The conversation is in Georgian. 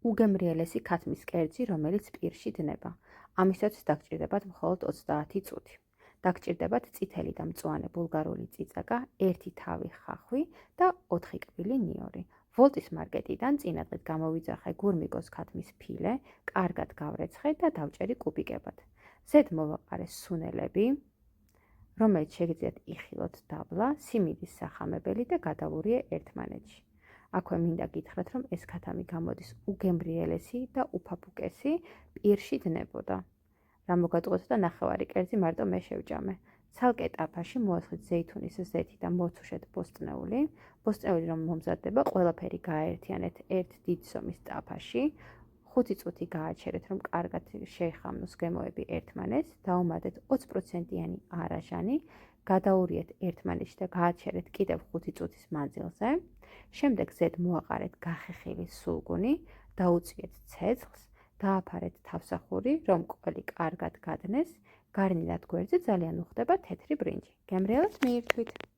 უგემრიელესი ქათმის კერძი, რომელიც პირში დნება. ამისათვის დაგჭირდებათ მხოლოდ 30 წუთი. დაგჭირდებათ წითელი და მწვანე ბულგარული წიწაკა, 1 თავი ხახვი და 4 კბილი ნიორი. ვოლტის მარკეტიდან წინადღით გამოვიძახე გურმიგოს ქათმის ფილე, კარგად გავრეცხე და დავჭერი კუბიკებად. ზედ მოვაყარე სუნელები, რომელიც შეგიძლიათ იხილოთ დაბლა, სიმინდის სახამებელი და გადავურიე ერთმანეთში. აქვე მინდა გითხრათ, რომ ეს ქათამი გამოდის უგემრიელესი და უფაფუკესი, პირში დნებოდა. რა მოგატყუოთ და ნახევარი კერძი მარტო მე შევჭამე. ცალკე ტაფაში მოაცხით ზეითუნის ზეთი და მოცუშეთ ბოსტნეული. ბოსტნეული რომ მომზადდება, ყველაფერი გააერთიანეთ ერთ დიდ ზომის ტაფაში. 5 წუთი გააჩერეთ, რომ კარგად შეეხამნოს გემოები ერთმანეთს, დაუმატეთ 20%-იანი არაჟანი, გადაურიეთ ერთმანეთში და გააჩერეთ კიდევ 5 წუთის მანძილზე. შემდეგ ზედ მოაყარეთ გახეხილი სულგუნი, დაუწიეთ ცეცხლს, დააფარეთ თავსახური, რომ ყველი კარგად გადნეს, გარნირად გვერდზე ძალიან უხდება თეთრი ბრინჯი. გემრიელად მიირთვით!